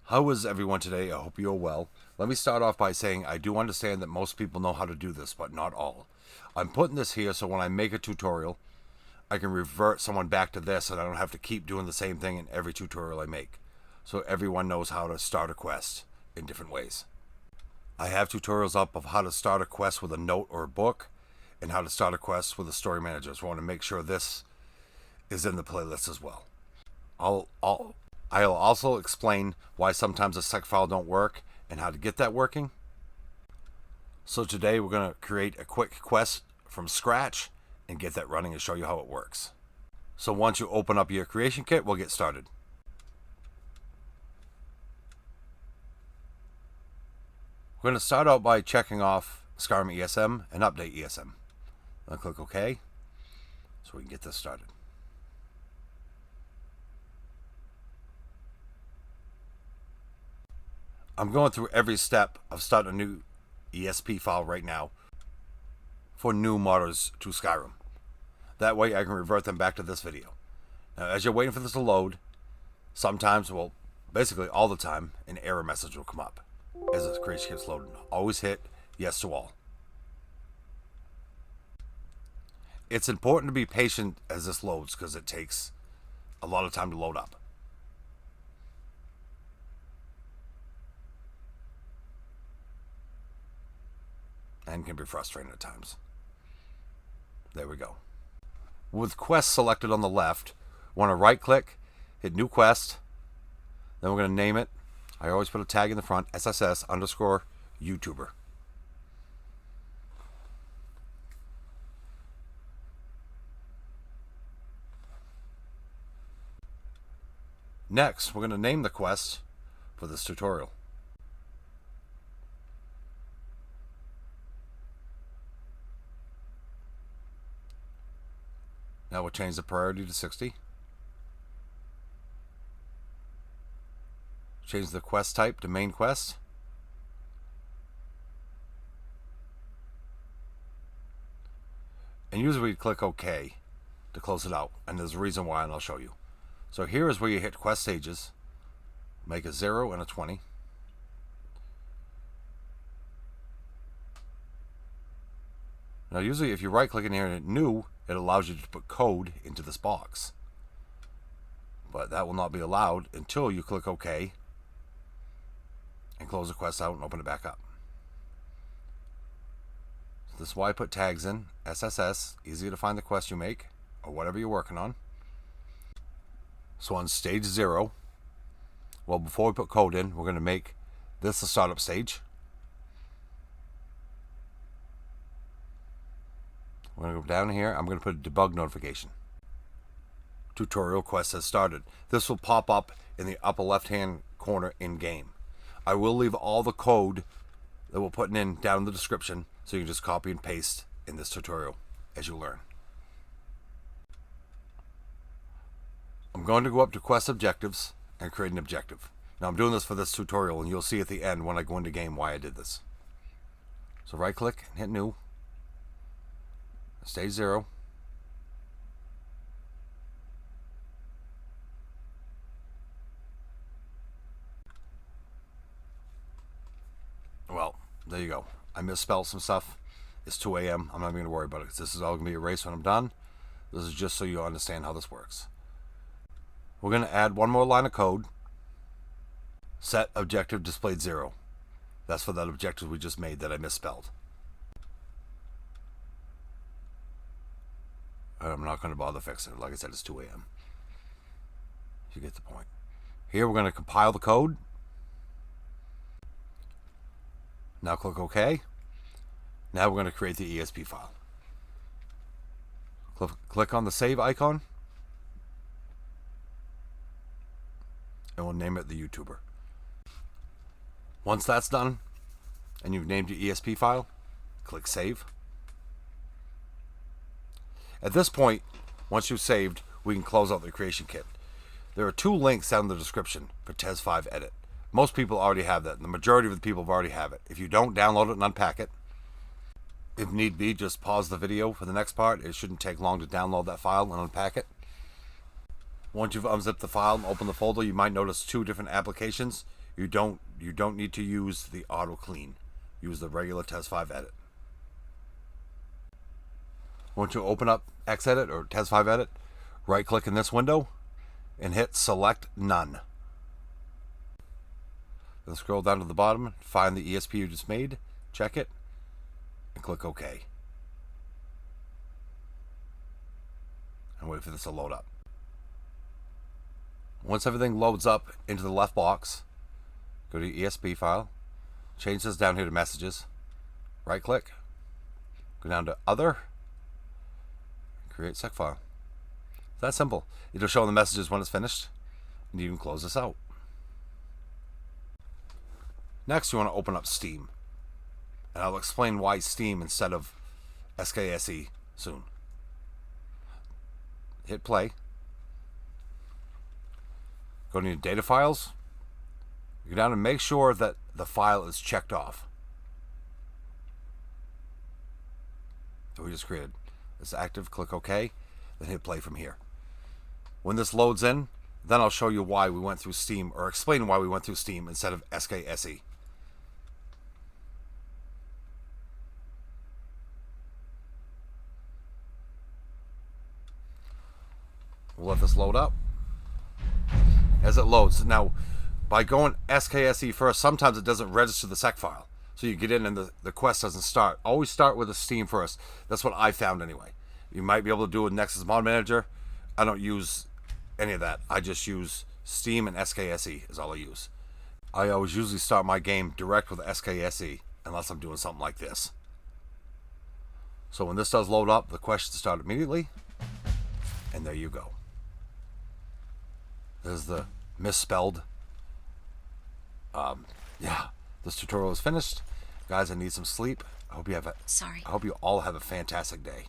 How is everyone today? I hope you're well. Let me start off by saying I do understand that most people know how to do this, but not all. I'm putting this here so when I make a tutorial, I can revert someone back to this and I don't have to keep doing the same thing in every tutorial I make. So everyone knows how to start a quest in different ways. I have tutorials up of how to start a quest with a note or a book and how to start a quest with a story manager. So I want to make sure this is in the playlist as well. I'll also explain why sometimes a SEQ file don't work and how to get that working. So today we're going to create a quick quest from scratch and get that running and show you how it works. So once you open up your creation kit, we'll get started. We're going to start out by checking off Skyrim ESM and update ESM. Then click OK so we can get this started. I'm going through every step of starting a new ESP file right now for new modders to Skyrim. That way I can revert them back to this video. Now as you're waiting for this to load, sometimes, well, basically all the time, an error message will come up as the creation kit's loading. Always hit yes to all. It's important to be patient as this loads because it takes a lot of time to load up. And can be frustrating at times. There we go. With quest selected on the left, want to right click, hit new quest, then we're going to name it. I always put a tag in the front, SSS_YouTuber. Next, we're going to name the quest for this tutorial. Now we'll change the priority to 60. Change the quest type to main quest. And usually we click OK to close it out. And there's a reason why, and I'll show you. So here is where you hit quest stages. Make a 0 and a 20. Now usually if you right click in here and hit new, it allows you to put code into this box. But that will not be allowed until you click OK and close the quest out and open it back up. So this is why I put tags in. SSS, easy to find the quest you make or whatever you're working on. So on stage 0, well, before we put code in, we're going to make this the startup stage. We're going to go down here. I'm going to put a debug notification. Tutorial quest has started. This will pop up in the upper left hand corner in game. I will leave all the code that we're putting in down in the description so you can just copy and paste in this tutorial as you learn. I'm going to go up to quest objectives and create an objective. Now I'm doing this for this tutorial and you'll see at the end when I go into game why I did this. So right click and hit new. Stage 0. Well, there you go. I misspelled some stuff. It's 2 a.m. I'm not even going to worry about it because this is all going to be erased when I'm done. This is just so you understand how this works. We're going to add one more line of code. SetObjectiveDisplayed 0. That's for that objective we just made that I misspelled. I'm not going to bother fixing it. Like I said, it's 2 a.m. You get the point. Here we're going to compile the code. Now click OK. Now we're going to create the ESP file. Click on the save icon. And we'll name it the YouTuber. Once that's done, and you've named your ESP file, click save. At this point, once you've saved, we can close out the creation kit. There are 2 links down in the description for TES 5 Edit. Most people already have that, and the majority of the people already have it. If you don't, download it and unpack it. If need be, just pause the video for the next part. It shouldn't take long to download that file and unpack it. Once you've unzipped the file and opened the folder, you might notice 2 different applications. You don't need to use the auto clean. Use the regular TES5 edit. Once you open up Xedit or TES5 edit, right click in this window and hit select none. Then scroll down to the bottom, find the ESP you just made, check it, and click OK. And wait for this to load up. Once everything loads up into the left box, go to your ESP file, change this down here to messages, right click, go down to other, create SEQ file. It's that simple. It'll show the messages when it's finished, and you can close this out. Next, you want to open up Steam, and I'll explain why Steam instead of SKSE soon. Hit play. Go to your data files. Go down and make sure that the file is checked off. So we just created. It's active. Click OK. Then hit play from here. When this loads in, then I'll show you why we went through Steam, or explain why we went through Steam instead of SKSE. We'll let this load up. As it loads, now by going SKSE first, sometimes it doesn't register the SEQ file. So you get in and the quest doesn't start. Always start with the Steam first. That's what I found anyway. You might be able to do it with Nexus Mod Manager. I don't use any of that. I just use Steam and SKSE is all I use. I always usually start my game direct with SKSE unless I'm doing something like this. So when this does load up, the questions start immediately. And there you go. There's the misspelled. Yeah, this tutorial is finished. Guys, I need some sleep. I hope you all have a fantastic day.